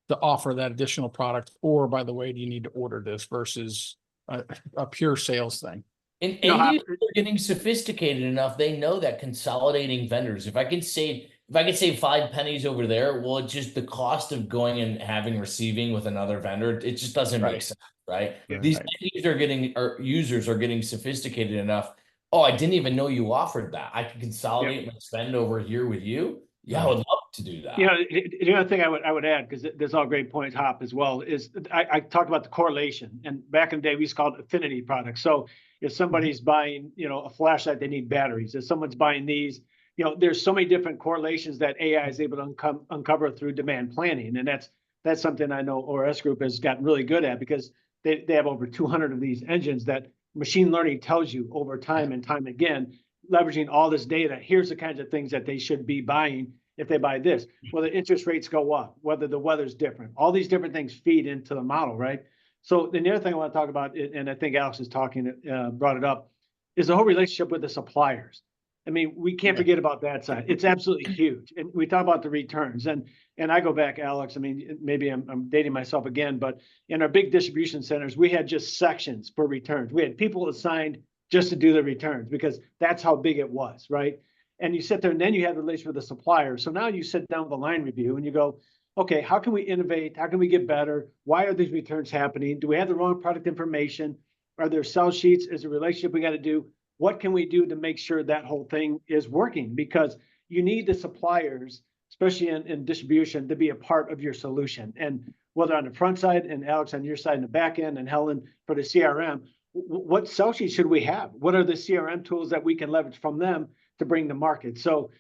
to offer that additional product, or by the way, do you need to order this versus a pure sales thing?
And
You know,
end users are getting sophisticated enough. They know that consolidating vendors, if I could save 5 pennies over there, well, it's just the cost of going and having receiving with another vendor. It just doesn't make
Right.
sense, right?
Yeah,
These
right.
users are getting sophisticated enough. Oh, I didn't even know you offered that. I can consolidate my spend over here with you. Yeah, I would love to do that.
You know, the other thing I would add, because there's all great points, Hop, as well, is I talked about the correlation. And back in the day, we used to call it affinity products. So if somebody's buying, you know, a flashlight, they need batteries. If someone's buying these, you know, there's so many different correlations that AI is able to uncover through demand planning. And that's something I know ORS Group has gotten really good at, because they have over 200 of these engines that machine learning tells you over time and time again, leveraging all this data, here's the kinds of things that they should be buying if they buy this, whether interest rates go up, whether the weather's different, all these different things feed into the model, right? So then the other thing I want to talk about, and I think Alex is brought it up, is the whole relationship with the suppliers. I mean, we can't forget about that side. It's absolutely huge. And we talk about the returns, and I go back, Alex, I mean, maybe I'm dating myself again, but in our big distribution centers, we had just sections for returns. We had people assigned just to do the returns, because that's how big it was, right? And you sit there, and then you have the relationship with the supplier. So now you sit down with a line review and you go, okay, how can we innovate? How can we get better? Why are these returns happening? Do we have the wrong product information? Are there sell sheets? Is a relationship we got to do? What can we do to make sure that whole thing is working? Because you need the suppliers, especially in distribution, to be a part of your solution. And whether on the front side, and Alex on your side in the back end, and Helen for the CRM, what sell sheets should we have? What are the CRM tools that we can leverage from them to bring to market? So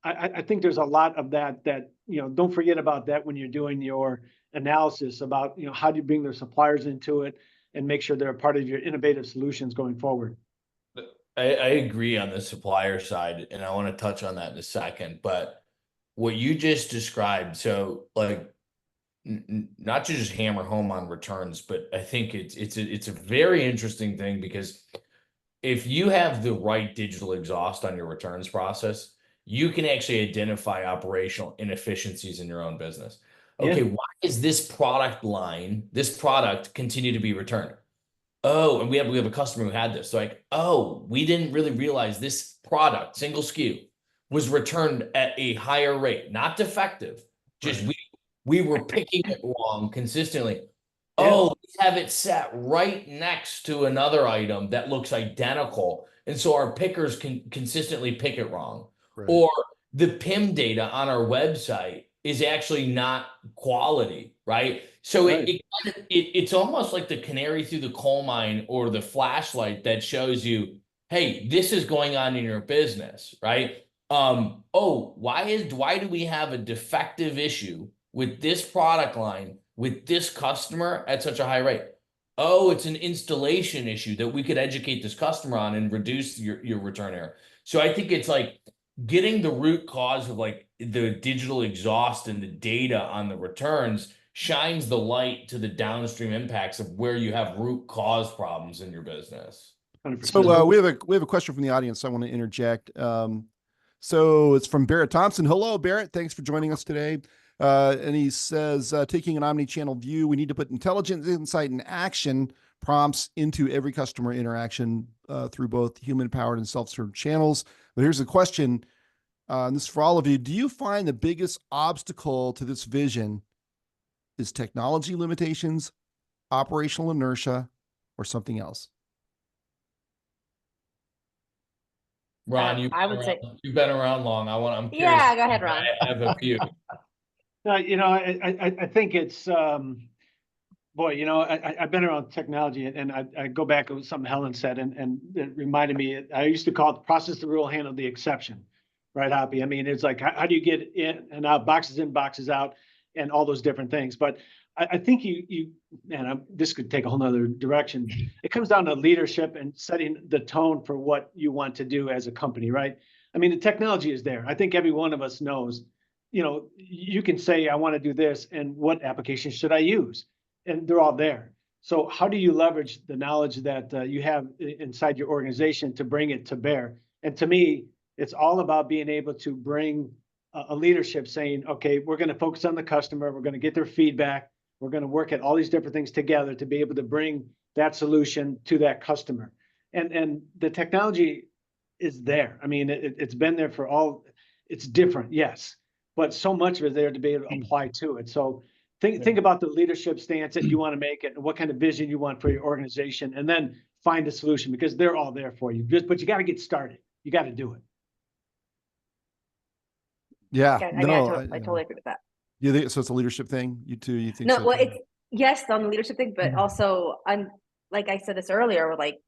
I think there's a lot of that, you know, don't forget about that when you're doing your analysis about, you know, how do you bring their suppliers into it and make sure they're a part of your innovative solutions going forward.
I agree on the supplier side, and I want to touch on that in a second. But what you just described, so like, not to just hammer home on returns, but I think it's a very interesting thing, because if you have the right digital exhaust on your returns process, you can actually identify operational inefficiencies in your own business. Okay,
Yeah.
why is this product continue to be returned? Oh, and we have a customer who had this. So like, oh, we didn't really realize this product, single SKU, was returned at a higher rate, not defective. Just we were picking it wrong consistently. Oh, we have it set right next to another item that looks identical. And so our pickers can consistently pick it wrong.
Right.
Or the PIM data on our website is actually not quality, right? So it's almost like the canary through the coal mine, or the flashlight that shows you, hey, this is going on in your business, right? Oh, why do we have a defective issue with this product line with this customer at such a high rate? Oh, it's an installation issue that we could educate this customer on and reduce your return error. So I think it's like getting the root cause of like the digital exhaust and the data on the returns shines the light to the downstream impacts of where you have root cause problems in your business.
100%.
So we have a question from the audience I want to interject. So it's from Barrett Thompson. Hello, Barrett. Thanks for joining us today. And he says, taking an omni-channel view, we need to put intelligence, insight, and action prompts into every customer interaction through both human-powered and self-serve channels. But here's the question, and this is for all of you. Do you find the biggest obstacle to this vision is technology limitations, operational inertia, or something else?
Ron, you've been around long. I'm curious.
Yeah, go ahead, Ron.
I have a few.
You know, I think it's, boy, you know, I've been around technology, and I go back to something Helen said, and it reminded me, I used to call it the process, the rule, handle the exception, right, Hoppy? I mean, it's like, how do you get in and out, boxes in, boxes out, and all those different things. But I think this could take a whole nother direction. It comes down to leadership and setting the tone for what you want to do as a company, right? I mean, the technology is there. I think every one of us knows, you know, you can say, I want to do this, and what application should I use? And they're all there. So how do you leverage the knowledge that you have inside your organization to bring it to bear? And to me, it's all about being able to bring a leadership saying, okay, we're going to focus on the customer. We're going to get their feedback. We're going to work at all these different things together to be able to bring that solution to that customer. And the technology is there. I mean, it's been there for all, it's different, yes, but so much of it there to be able to apply to it. So think about the leadership stance that you want to make it and what kind of vision you want for your organization, and then find a solution, because they're all there for you. But you got to get started. You got to do it.
Yeah,
Okay,
no,
I totally agree with that.
you think so? It's a leadership thing. You too? You think
No,
so?
well,
too?
it's yes on the leadership thing, but also like I said this earlier, we're like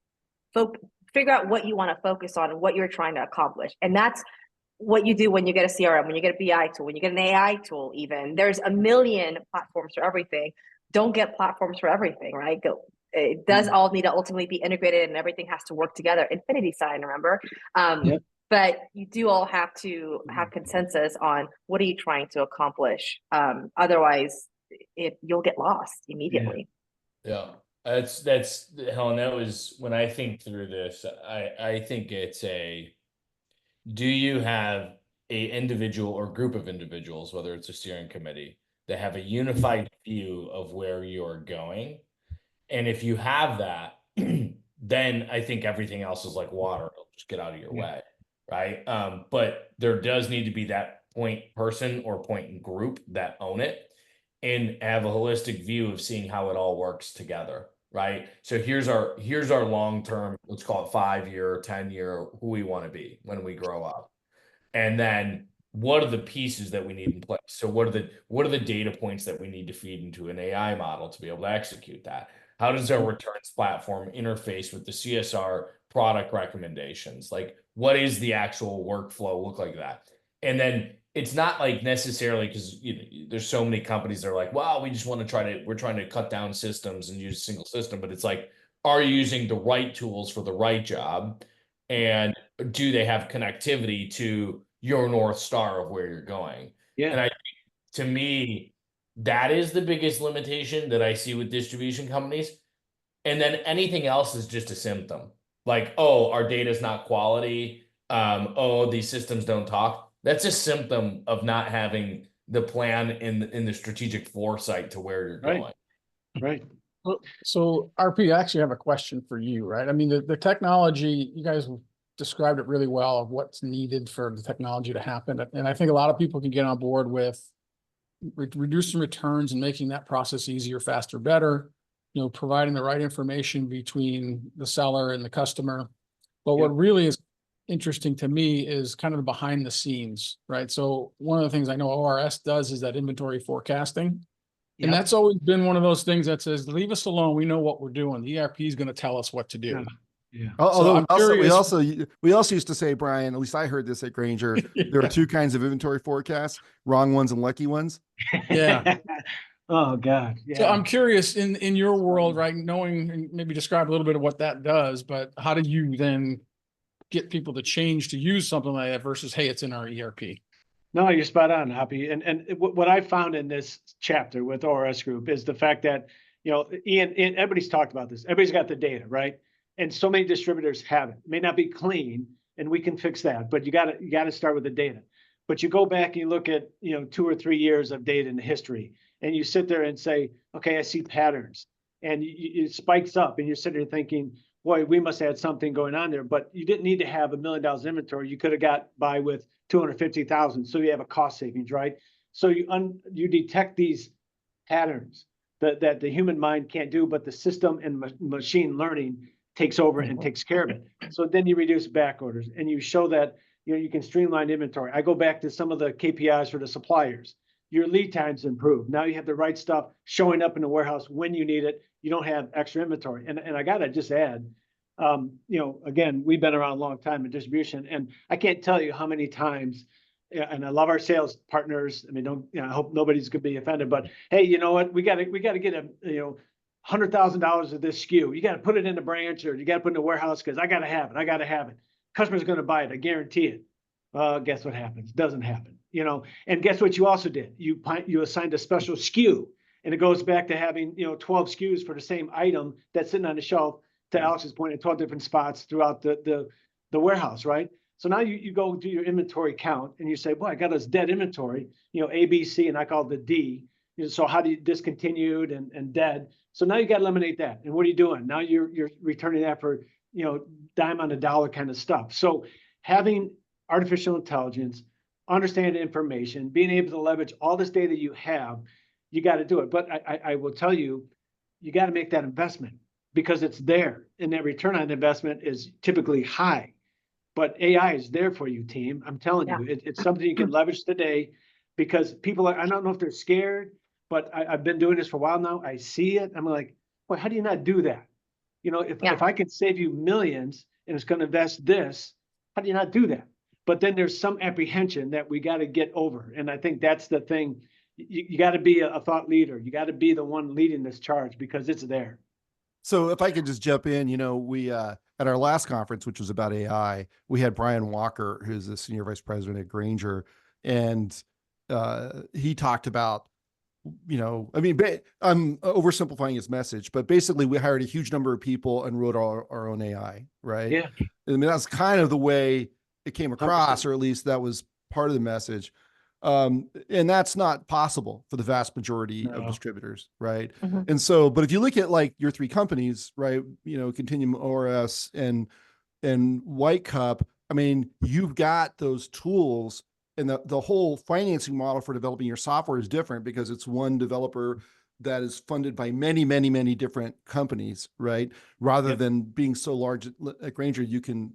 figure out what you want to focus on and what you're trying to accomplish. And that's what you do when you get a CRM, when you get a BI tool, when you get an AI tool, even. There's a million platforms for everything. Don't get platforms for everything, right? It does all need to ultimately be integrated, and everything has to work together. Infinity sign, remember?
Yep.
But you do all have to have consensus on what are you trying to accomplish. Otherwise, you'll get lost immediately.
Yeah. That's Helen, that was when I think through this, I think it's do you have a individual or group of individuals, whether it's a steering committee, that have a unified view of where you're going? And if you have that, then I think everything else is like water. It'll just get out of your way. Right. But there does need to be that point person or point group that own it and have a holistic view of seeing how it all works together. Right. So here's our long-term, let's call it 5-year, 10-year, who we want to be when we grow up. And then what are the pieces that we need in place? So what are the data points that we need to feed into an AI model to be able to execute that? How does our returns platform interface with the CSR product recommendations? Like, what is the actual workflow look like that? And then it's not like necessarily, because there's so many companies that are like, well, we're trying to cut down systems and use a single system. But it's like, are you using the right tools for the right job? And do they have connectivity to your North Star of where you're going?
Yeah.
And to me, that is the biggest limitation that I see with distribution companies. And then anything else is just a symptom. Like, oh, our data is not quality. Oh, these systems don't talk. That's a symptom of not having the plan in the strategic foresight to where you're going.
Right.
So RP, I actually have a question for you, right? I mean, the technology, you guys described it really well of what's needed for the technology to happen. And I think a lot of people can get on board with reducing returns and making that process easier, faster, better, providing the right information between the seller and the customer. But what really is interesting to me is kind of behind the scenes, right? So one of the things I know ORS does is that inventory forecasting. And that's always been one of those things that says, leave us alone. We know what we're doing. The ERP is going to tell us what to do.
Yeah.
Although
So
we also used to say, Brian, at least I heard this at Grainger, there are two kinds of inventory forecasts, wrong ones and lucky ones.
Yeah.
Oh God. Yeah.
So I'm curious in your world, right? Knowing, and maybe describe a little bit of what that does, but how do you then get people to change to use something like that versus, hey, it's in our ERP?
No, you're spot on, Hoppy. And what I found in this chapter with ORS Group is the fact that, Ian, everybody's talked about this. Everybody's got the data, right? And so many distributors have it. It may not be clean, and we can fix that, but you got to start with the data. But you go back and you look at, 2 or 3 years of data in history, and you sit there and say, okay, I see patterns, and it spikes up, and you're sitting there thinking, boy, we must have had something going on there. But you didn't need to have $1 million inventory. You could have got by with 250,000. So you have a cost savings, right? So you detect these patterns that the human mind can't do, but the system and machine learning takes over and takes care of it. So then you reduce back orders, and you show that you can streamline inventory. I go back to some of the KPIs for the suppliers. Your lead times improve. Now you have the right stuff showing up in the warehouse when you need it. You don't have extra inventory. And I gotta just add, again, we've been around a long time in distribution, and I can't tell you how many times, and I love our sales partners. I mean, I hope nobody's gonna be offended, but hey, you know what? We gotta get $100,000 of this SKU. You got to put it in the branch, or you got to put it in the warehouse because I got to have it. Customer's going to buy it. I guarantee it. Guess what happens? Doesn't happen. And guess what you also did? You assigned a special SKU, and it goes back to having 12 SKUs for the same item that's sitting on the shelf. To Alex's point, in 12 different spots throughout the warehouse, right? So now you go do your inventory count and you say, boy, I got this dead inventory, A, B, C, and I call it the D. So how do you discontinued and dead? So now you got to eliminate that. And what are you doing? Now you're returning that for, dime on the dollar kind of stuff. So having artificial intelligence, understanding information, being able to leverage all this data you have, you got to do it. But I will tell you, you got to make that investment because it's there. And that return on investment is typically high. But AI is there for you, team. I'm telling you, it's something you can leverage today because people I don't know if they're scared, but I've been doing this for a while now. I see it. I'm like, well, how do you not do that? If I can save you millions and it's going to invest this, how do you not do that? But then there's some apprehension that we got to get over. And I think that's the thing. You got to be a thought leader. You got to be the one leading this charge because it's there.
So if I could just jump in, we at our last conference, which was about AI, we had Brian Walker, who's the senior vice president at Grainger, and he talked about, I'm oversimplifying his message, but basically we hired a huge number of people and wrote our own AI, right?
Yeah.
I mean, that's kind of the way it came across, 100%. Or at least that was part of the message. And that's not possible for the vast majority of distributors, right?
Mm-hmm.
And so, but if you look at like your three companies, right, Continuum, ORS, and White Cup, I mean, you've got those tools, and the whole financing model for developing your software is different because it's one developer that is funded by many, many, many different companies, right? Rather than being so large at Grainger, you can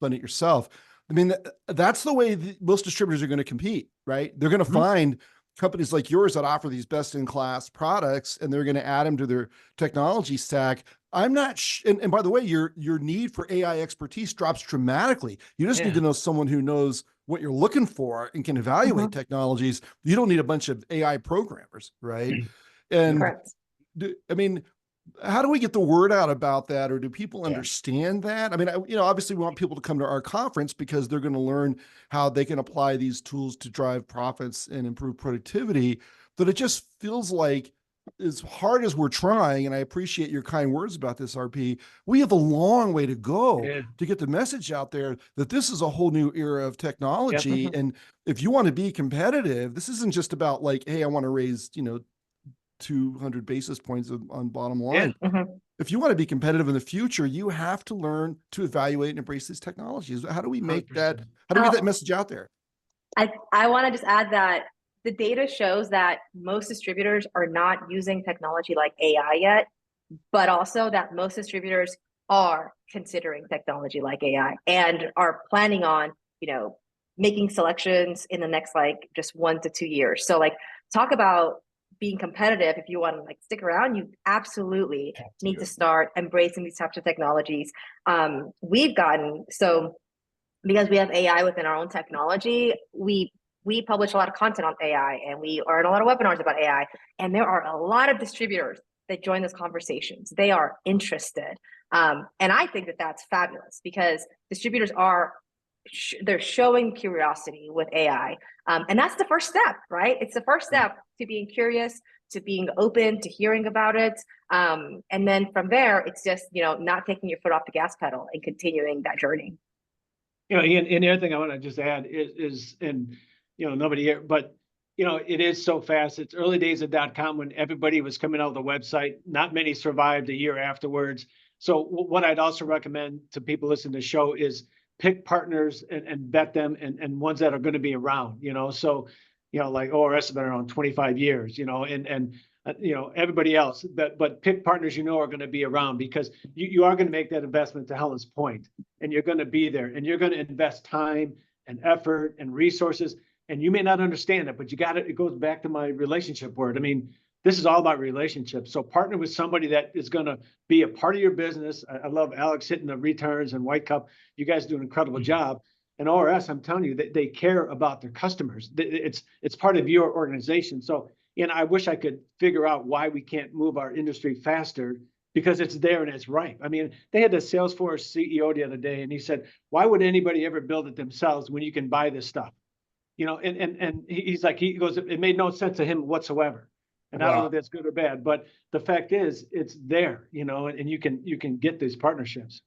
fund it yourself. I mean, that's the way most distributors are going to compete, right? They're going to find companies like yours that offer these best-in-class products, and they're going to add them to their technology stack. I'm not, and by the way, your need for AI expertise drops dramatically. You just need to know someone who knows what you're looking for and can evaluate technologies. You don't need a bunch of AI programmers, right? And I mean, how do we get the word out about that? Or do people understand that? I mean, obviously we want people to come to our conference because they're going to learn how they can apply these tools to drive profits and improve productivity. But it just feels like, as hard as we're trying, and I appreciate your kind words about this, RP, we have a long way to go to get the message out there that this is a whole new era of technology. And if you want to be competitive, this isn't just about like, hey, I want to raise, 200 basis points on bottom line. If you want to be competitive in the future, you have to learn to evaluate and embrace these technologies. How do we make 100%. That? How do we get that message out there?
I want to just add that the data shows that most distributors are not using technology like AI yet, but also that most distributors are considering technology like AI and are planning on, making selections in the next just 1 to 2 years. So talk about being competitive. If you want to stick around, you absolutely need to start embracing these types of technologies. We've gotten, so because we have AI within our own technology, we publish a lot of content on AI, and we are in a lot of webinars about AI. And there are a lot of distributors that join those conversations. They are interested. And I think that that's fabulous because distributors they're showing curiosity with AI. And that's the first step, right? It's the first step to being curious, to being open, to hearing about it. And then from there, it's just, not taking your foot off the gas pedal and continuing that journey.
And the other thing I want to just add is nobody here, but it is so fast. It's early days of .com when everybody was coming out of the website. Not many survived a year afterwards. So what I'd also recommend to people listening to the show is pick partners and vet them and ones that are going to be around, so, like ORS has been around 25 years, and everybody else, but pick partners, are going to be around because you are going to make that investment, to Helen's point, and you're going to be there and you're going to invest time and effort and resources. And you may not understand it, but it goes back to my relationship word. I mean, this is all about relationships. So partner with somebody that is going to be a part of your business. I love Alex hitting the returns and White Cup. You guys do an incredible job. And ORS, I'm telling you, they care about their customers. It's part of your organization. So, I wish I could figure out why we can't move our industry faster because it's there and it's ripe. I mean, they had the Salesforce CEO the other day, and he said, why would anybody ever build it themselves when you can buy this stuff? And he's like, he goes, it made no sense to him whatsoever. And I don't know if that's good or bad, but the fact is it's there, and you can get these partnerships.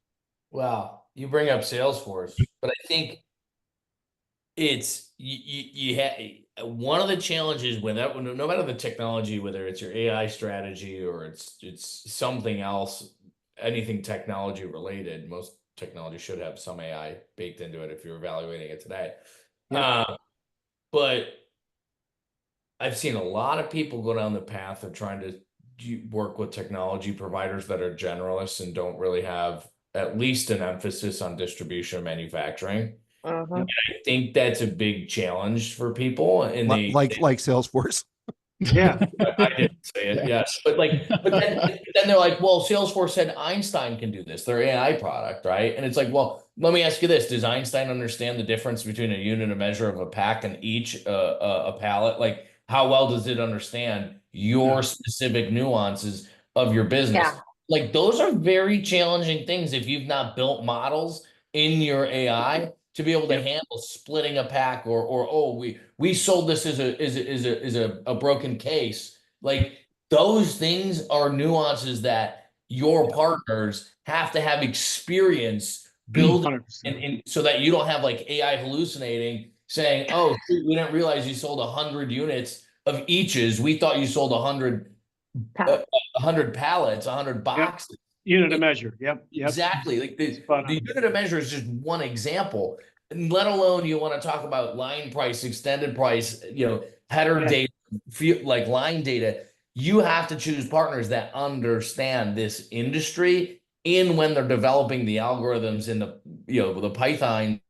Well, you bring up Salesforce, but I think it's you have one of the challenges with that, no matter the technology, whether it's your AI strategy or it's something else, anything technology related, most technology should have some AI baked into it if you're evaluating it today. But I've seen a lot of people go down the path of trying to work with technology providers that are generalists and don't really have at least an emphasis on distribution and manufacturing.
Mhm.
I think that's a big challenge for people, and
like Salesforce.
Yeah.
I didn't say it, yes, but then they're like, well, Salesforce said Einstein can do this, their AI product, right? And it's like, well, let me ask you this: does Einstein understand the difference between a unit of measure of a pack and each a pallet? Like, how well does it understand your specific nuances of your business?
Yeah.
Like, those are very challenging things if you've not built models in your AI to be able to handle splitting a pack, or oh, we sold this as a broken case. Like, those things are nuances that your partners have to have experience building
100%.
and so that you don't have like AI hallucinating saying, oh, we didn't realize you sold 100 units of eaches. We thought you sold 100 pallets, 100 boxes.
Unit of measure. Yep.
Exactly. Like the
Spot on.
unit of measure is just one example. And let alone you want to talk about line price, extended price, header data, like line data. You have to choose partners that understand this industry in when they're developing the algorithms in the Python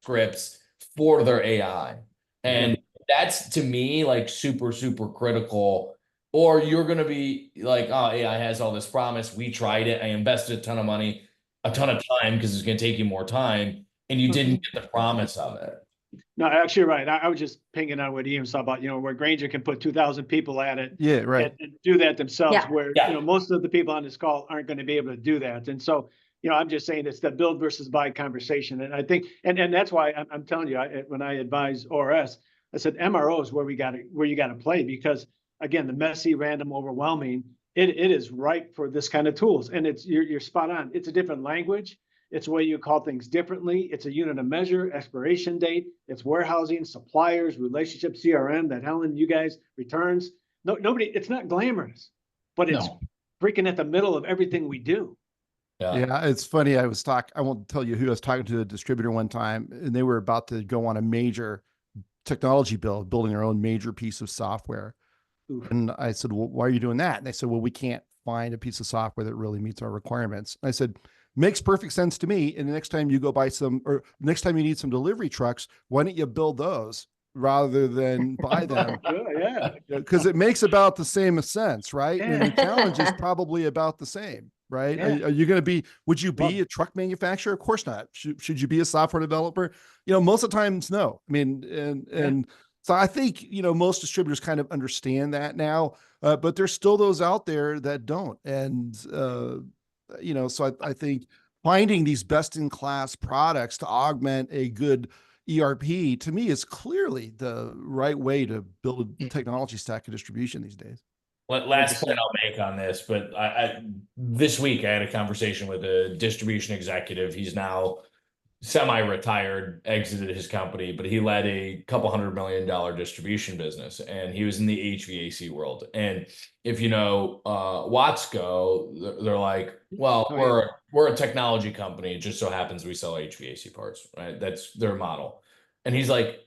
scripts for their AI. And that's, to me, like super, super critical. Or you're going to be like, oh, AI has all this promise. We tried it. I invested a ton of money, a ton of time, because it's going to take you more time, and you didn't get the promise of it.
No, actually, you're right. I was just pinging on what Ian was talking about, where Grainger can put 2,000 people at it.
Yeah, right.
And do that themselves,
Yeah.
where, most of the people on this call aren't going to be able to do that. And so, I'm just saying it's the build versus buy conversation. And I think, and that's why I'm telling you, when I advise ORS, I said MRO is where you got to play, because again, the messy, random, overwhelming, it is ripe for this kind of tools. And you're spot on. It's a different language. It's the way you call things differently. It's a unit of measure, expiration date. It's warehousing, suppliers, relationship, CRM, that Helen, you guys, returns. Nobody, it's not glamorous, but it's freaking at the middle of everything we do.
Yeah, it's funny. I won't tell you who. I was talking to a distributor one time, and they were about to go on a major technology build, building their own major piece of software. Oof. And I said, well, why are you doing that? And they said, well, we can't find a piece of software that really meets our requirements. And I said, makes perfect sense to me. And the next time you go buy next time you need some delivery trucks, why don't you build those rather than buy them?
Yeah.
Because it makes about the same sense, right? And the challenge is probably about the same, right? Are you going to be, would you be a truck manufacturer? Of course not. Should you be a software developer? Most of the times, no. I mean, and so I think, most distributors kind of understand that now, but there's still those out there that don't. And, so I think finding these best in class products to augment a good ERP, to me, is clearly the right way to build a technology stack of distribution these days.
Last point I'll make on this, but this week I had a conversation with a distribution executive. He's now semi-retired, exited his company, but he led a couple $100 million distribution business, and he was in the HVAC world. And if you know Watsco, they're like, well, we're a technology company. It just so happens we sell HVAC parts, right? That's their model. And he's like,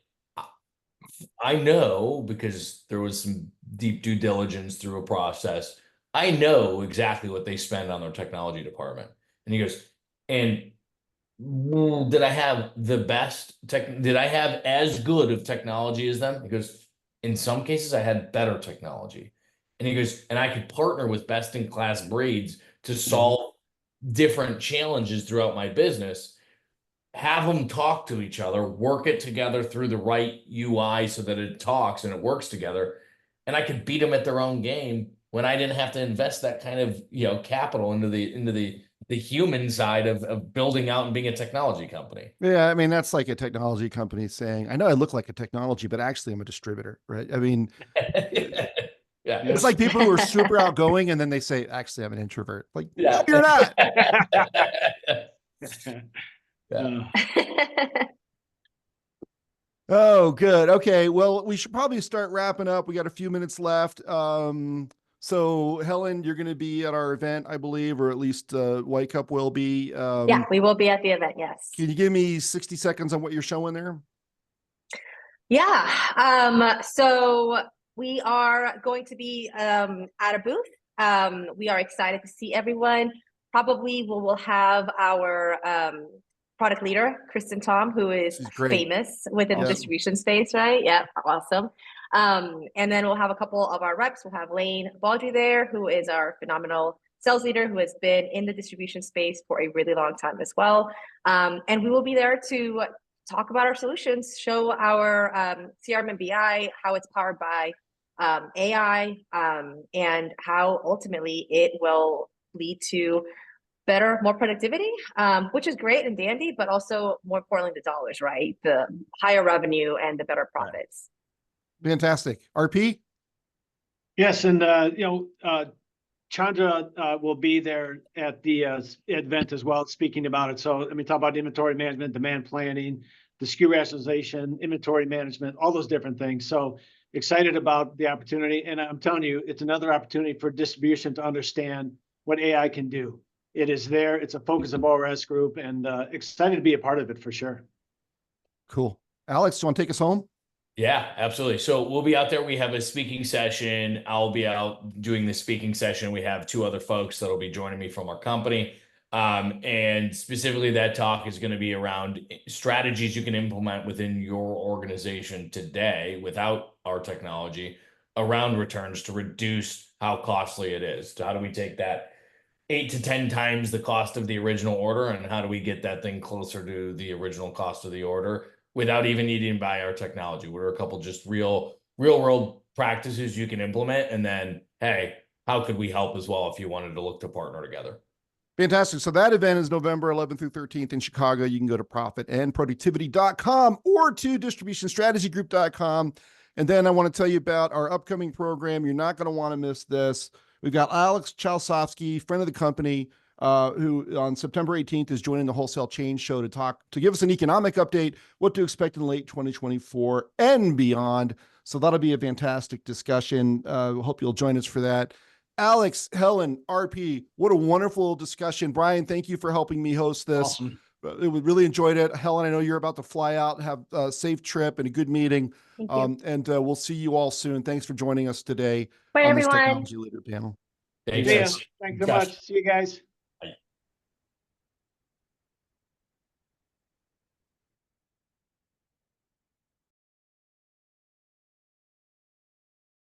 I know, because there was some deep due diligence through a process. I know exactly what they spend on their technology department. And he goes, and did I have the best tech? Did I have as good of technology as them? He goes, in some cases, I had better technology. And he goes, and I could partner with best in class breeds to solve different challenges throughout my business, have them talk to each other, work it together through the right UI so that it talks and it works together. And I could beat them at their own game when I didn't have to invest that kind of, capital into the human side of building out and being a technology company.
Yeah, I mean, that's like a technology company saying, I know I look like a technology, but actually I'm a distributor, right? I mean, it's like people who are super outgoing and then they say, actually, I'm an introvert. Like, no, you're not. Oh, good. Okay. Well, we should probably start wrapping up. We got a few minutes left. So Helen, you're going to be at our event, I believe, or at least White Cup will be.
Yeah, we will be at the event. Yes.
Can you give me 60 seconds on what you're showing there?
Yeah. So we are going to be at a booth. We are excited to see everyone. Probably we will have our product leader, Kristen Tom, who is
She's great.
famous within the
Awesome.
distribution space, right? Yeah, awesome. And then we'll have a couple of our reps. We'll have Lane Baldry there, who is our phenomenal sales leader, who has been in the distribution space for a really long time as well. And we will be there to talk about our solutions, show our CRM and BI, how it's powered by AI, and how ultimately it will lead to better, more productivity, which is great and dandy, but also more importantly, the dollars, right? The higher revenue and the better profits.
Fantastic. RP?
Yes, and Chandra will be there at the event as well, speaking about it. So let me talk about inventory management, demand planning, the SKU rationalization, inventory management, all those different things. So excited about the opportunity. And I'm telling you, it's another opportunity for distribution to understand what AI can do. It is there. It's a focus of ORS Group, and excited to be a part of it for sure.
Cool. Alex, do you want to take us home?
Yeah, absolutely. So we'll be out there. We have a speaking session. I'll be out doing the speaking session. We have two other folks that'll be joining me from our company. And specifically that talk is going to be around strategies you can implement within your organization today without our technology around returns to reduce how costly it is. So how do we take that 8 to 10 times the cost of the original order, and how do we get that thing closer to the original cost of the order without even needing to buy our technology? What are a couple just real world practices you can implement? And then, hey, how could we help as well if you wanted to look to partner together?
Fantastic. So that event is November 11th through 13th in Chicago. You can go to profitandproductivity.com or to distributionstrategygroup.com. And then I want to tell you about our upcoming program. You're not going to want to miss this. We've got Alex Chalsofsky, friend of the company, who on September 18th is joining the Wholesale Change Show to give us an economic update, what to expect in late 2024 and beyond. So that'll be a fantastic discussion. Hope you'll join us for that. Alex, Helen, RP, what a wonderful discussion. Brian, thank you for helping me host this.
Awesome.
We really enjoyed it. Helen, I know you're about to fly out, have a safe trip and a good meeting.
Thank you.
And we'll see you all soon. Thanks for joining us today
Bye,
on this
everyone.
Technology Leader panel.
Thanks.
See ya. Thanks so much. See you guys.